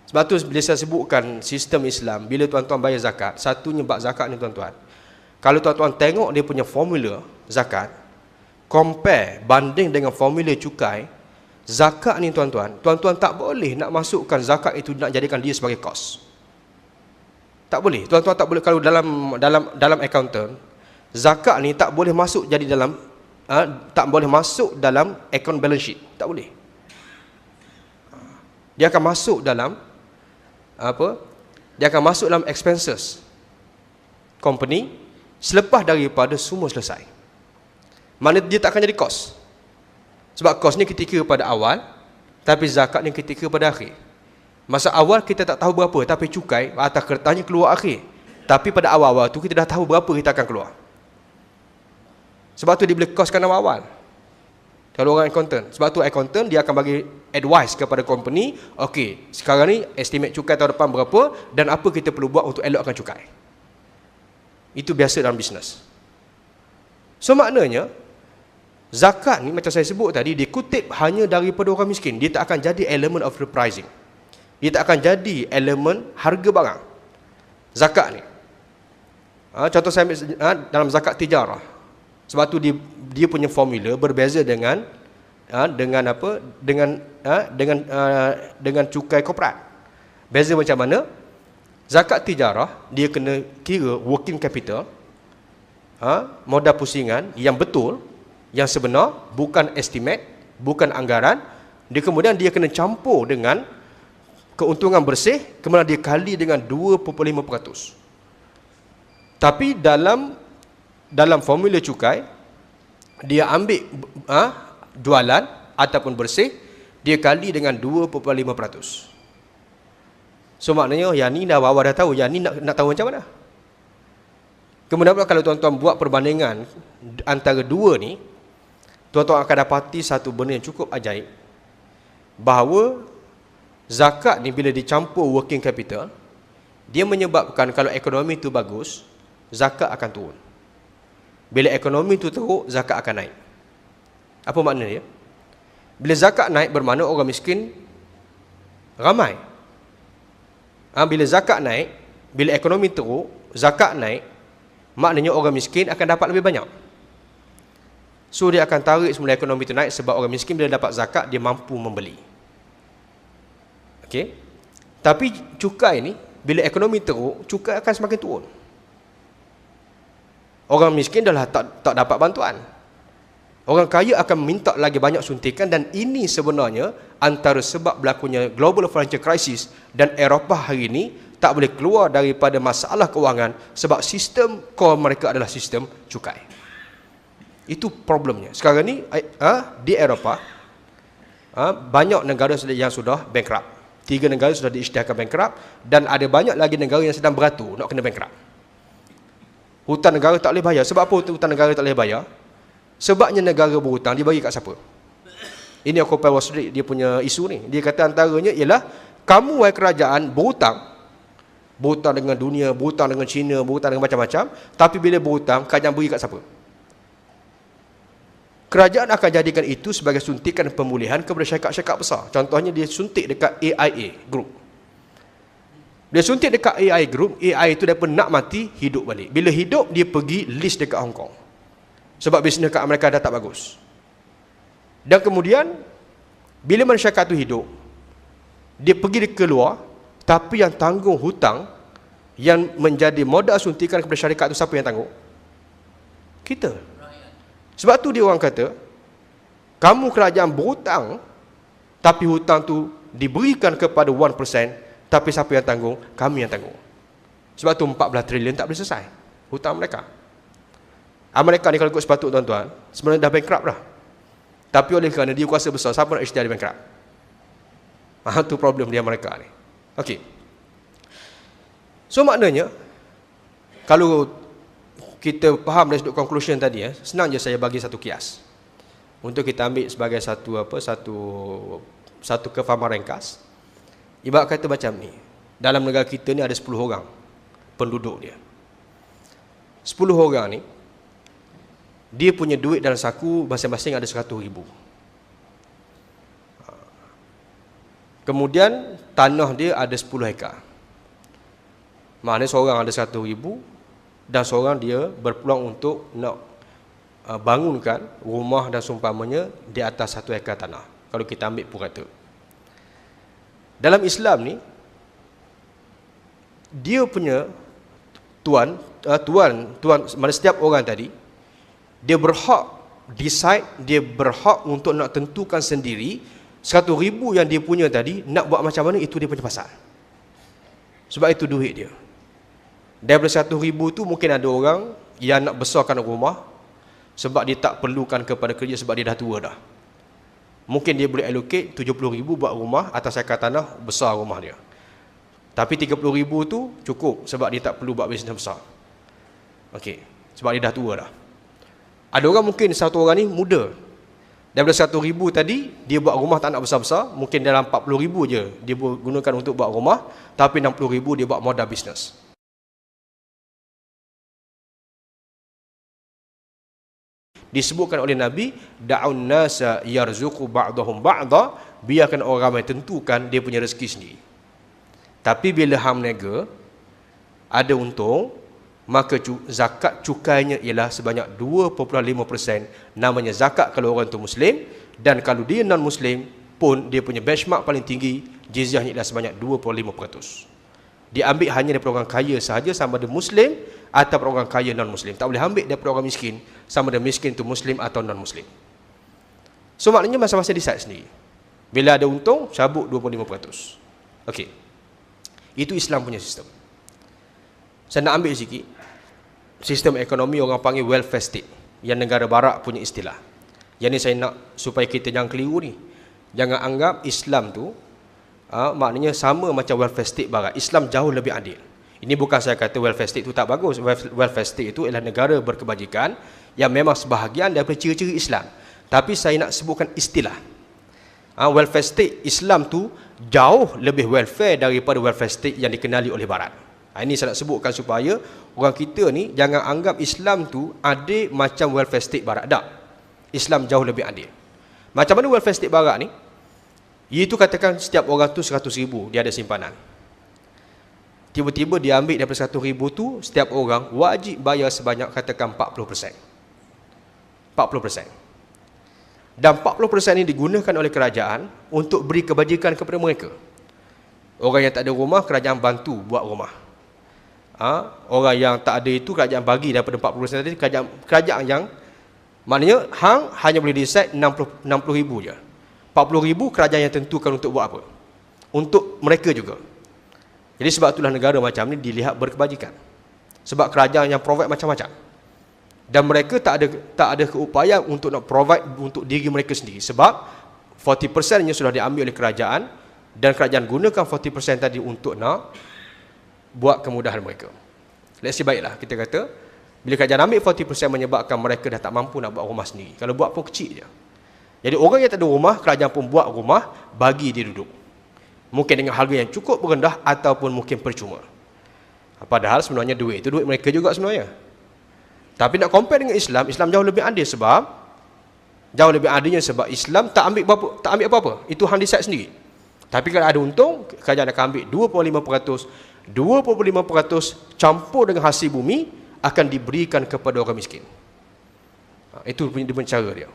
Sebab tu bila saya sebutkan sistem Islam, bila tuan-tuan bayar zakat, satunya bab zakat ni tuan-tuan. Kalau tuan-tuan tengok dia punya formula zakat, compare, banding dengan formula cukai, zakat ni tuan-tuan, tuan-tuan tak boleh nak masukkan zakat itu nak jadikan dia sebagai kos. Tak boleh. Tuan-tuan tak boleh, kalau dalam accountant, zakat ni tak boleh masuk jadi dalam tak boleh masuk dalam account balance sheet. Tak boleh. Dia akan masuk dalam dia akan masuk dalam expenses company selepas daripada semua selesai. Mana dia tak akan jadi kos. Sebab kos ni ketika pada awal, tapi zakat ni ketika pada akhir. Masa awal kita tak tahu berapa, tapi cukai atas kertasnya keluar akhir. Tapi pada awal-awal tu kita dah tahu berapa kita akan keluar. Sebab tu dia boleh koskan awal-awal. Kalau orang accountant. Sebab tu accountant dia akan bagi advice kepada company, okey, sekarang ni estimate cukai tahun depan berapa dan apa kita perlu buat untuk elokkan cukai. Itu biasa dalam bisnes. So maknanya zakat ni macam saya sebut tadi, dikutip hanya daripada orang miskin. Dia tak akan jadi element of the pricing. Dia tak akan jadi elemen harga barang. Zakat ni. Contoh saya ambil dalam zakat tijarah. Sebab tu dia punya formula berbeza dengan cukai korporat. Beza macam mana? Zakat tijarah dia kena kira working capital, modal pusingan yang betul, yang sebenar, bukan estimate, bukan anggaran. Kemudian dia kena campur dengan keuntungan bersih, kemudian dia kali dengan 2.5%. Tapi dalam formula cukai, dia ambil jualan ataupun bersih, dia kali dengan 2.5%. So maknanya yang ni dah bawa dah tahu, yang ni nak tahu macam mana. Kemudian kalau tuan-tuan buat perbandingan antara dua ni, tuan-tuan akan dapati satu benda yang cukup ajaib, bahawa zakat ni bila dicampur working capital, dia menyebabkan kalau ekonomi tu bagus, zakat akan turun. Bila ekonomi tu teruk, zakat akan naik. Apa makna dia? Bila zakat naik bermakna orang miskin ramai. Bila zakat naik, bila ekonomi teruk, zakat naik, maknanya orang miskin akan dapat lebih banyak. So dia akan tarik semula ekonomi itu naik, sebab orang miskin bila dapat zakat, dia mampu membeli. Okey. Tapi cukai ni, bila ekonomi teruk, cukai akan semakin turun. Orang miskin dah tak dapat bantuan. Orang kaya akan minta lagi banyak suntikan, dan ini sebenarnya antara sebab berlakunya global financial crisis dan Eropah hari ini tak boleh keluar daripada masalah kewangan, sebab sistem core mereka adalah sistem cukai. Itu problemnya. Sekarang ni di Eropah banyak negara yang sudah bankrupt. 3 negara sudah diisytiharkan bankrupt, dan ada banyak lagi negara yang sedang beratur nak kena bankrupt. Hutang negara tak boleh bayar. Sebab apa hutang negara tak boleh bayar? Sebabnya negara berhutang, dia bagi kat siapa? Ini yang Wall Street dia punya isu ni. Dia kata antaranya ialah, kamu wahai kerajaan berhutang dengan dunia, berhutang dengan China, berhutang dengan macam-macam, tapi bila berhutang, kerajaan bagi kat siapa? Kerajaan akan jadikan itu sebagai suntikan pemulihan kepada syarikat-syarikat besar. Contohnya dia suntik dekat AIA Group. Dia suntik dekat AI Group, AI itu daripada nak mati, hidup balik. Bila hidup, dia pergi list dekat Hong Kong. Sebab bisnes kat Amerika dah tak bagus. Dan kemudian, bila masyarakat itu hidup, dia pergi keluar, tapi yang tanggung hutang, yang menjadi modal suntikan kepada syarikat itu, siapa yang tanggung? Kita. Sebab tu dia orang kata, kamu kerajaan berhutang, tapi hutang tu diberikan kepada 1%, tapi siapa yang tanggung? Kami yang tanggung. Sebab tu 14 trilion tak boleh selesai hutang mereka. Amerika ni kalau ikut sepatut tuan-tuan, sebenarnya dah bankrupt dah. Tapi oleh kerana dia kuasa besar, siapa nak isytihar dia bankrupt? Itu problem dia mereka ni. Okey. So maknanya, kalau kita faham dari sudut conclusion tadi, senang je saya bagi satu kias untuk kita ambil sebagai satu kefahaman ringkas. Ibarat kata macam ni, dalam negara kita ni ada 10 orang penduduk dia. 10 orang ni, dia punya duit dalam saku masing-masing ada 100,000. Kemudian tanah dia ada 10 hektar. Maknanya seorang ada 100,000 dan seorang dia berpeluang untuk nak bangunkan rumah dan seumpamanya di atas 1 hektar tanah. Kalau kita ambil purata. Dalam Islam ni, dia punya tuan, mana setiap orang tadi, dia berhak decide, dia berhak untuk nak tentukan sendiri 100,000 yang dia punya tadi, nak buat macam mana, itu dia punya pasal. Sebab itu duit dia. Daripada 100,000 tu mungkin ada orang yang nak besarkan rumah sebab dia tak perlukan kepada kerja sebab dia dah tua dah. Mungkin dia boleh allocate 70,000 buat rumah atas hektar tanah, besar rumah dia. Tapi 30,000 tu cukup sebab dia tak perlu buat bisnes besar. Okey, sebab dia dah tua dah. Ada orang mungkin satu orang ni muda. Daripada 100,000 tadi, dia buat rumah tak nak besar-besar, mungkin dalam 40,000 je dia gunakan untuk buat rumah, tapi 60,000 dia buat modal bisnes. Disebutkan oleh Nabi, da'un nasa yarzuqu ba'dahum ba'da, biarkan orang ramai tentukan dia punya rezeki sendiri. Tapi bila hang meniaga ada untung, maka zakat cukainya ialah sebanyak 2.5%, namanya zakat kalau orang tu muslim, dan kalau dia non muslim pun dia punya benchmark paling tinggi, jizyahnya ialah sebanyak 2.5%. Diambil hanya daripada orang kaya sahaja, sama ada muslim atau orang kaya non-muslim. Tak boleh ambil daripada orang miskin, sama ada miskin itu muslim atau non-muslim. So maknanya masa-masa decide sendiri. Bila ada untung, cabut 25%. Okey. Itu Islam punya sistem. Saya nak ambil sikit sistem ekonomi orang panggil welfare state, yang negara barat punya istilah. Yang ni saya nak supaya kita jangan keliru ni. Jangan anggap Islam tu maknanya sama macam welfare state barat. Islam jauh lebih adil. Ini bukan saya kata welfare state itu tak bagus. Welfare state itu ialah negara berkebajikan yang memang sebahagian daripada ciri-ciri Islam. Tapi saya nak sebutkan istilah. Welfare state Islam tu jauh lebih welfare daripada welfare state yang dikenali oleh barat. Ini saya nak sebutkan supaya orang kita ni jangan anggap Islam tu adil macam welfare state barat. Tak. Islam jauh lebih adil. Macam mana welfare state barat ni? Iaitu katakan setiap orang tu 100,000 dia ada simpanan. Tiba-tiba dia ambil daripada 100,000 tu, setiap orang wajib bayar sebanyak katakan 40%. 40%. Dan 40% ini digunakan oleh kerajaan untuk beri kebajikan kepada mereka. Orang yang tak ada rumah, kerajaan bantu buat rumah. Orang yang tak ada itu, kerajaan bagi daripada 40% tadi, kerajaan yang maknanya hang hanya boleh decide 60,000 je. 40,000 kerajaan yang tentukan untuk buat apa? Untuk mereka juga. Jadi sebab itulah negara macam ni dilihat berkebajikan. Sebab kerajaan yang provide macam-macam. Dan mereka tak ada keupayaan untuk nak provide untuk diri mereka sendiri. Sebab 40%-nya sudah diambil oleh kerajaan, dan kerajaan gunakan 40% tadi untuk nak buat kemudahan mereka. Let's say baiklah, kita kata bila kerajaan ambil 40% menyebabkan mereka dah tak mampu nak buat rumah sendiri. Kalau buat pun kecil je. Jadi orang yang tak ada rumah, kerajaan pun buat rumah bagi dia duduk. Mungkin dengan harga yang cukup rendah ataupun mungkin percuma. Padahal sebenarnya duit itu duit mereka juga sebenarnya. Tapi nak compare dengan Islam, Islam jauh lebih adil sebab Islam tak ambil apa-apa. Itu hang decide sendiri. Tapi kalau ada untung, kerajaan akan ambil 2.5%. 2.5% campur dengan hasil bumi akan diberikan kepada orang miskin. Itu dia punya cara dia.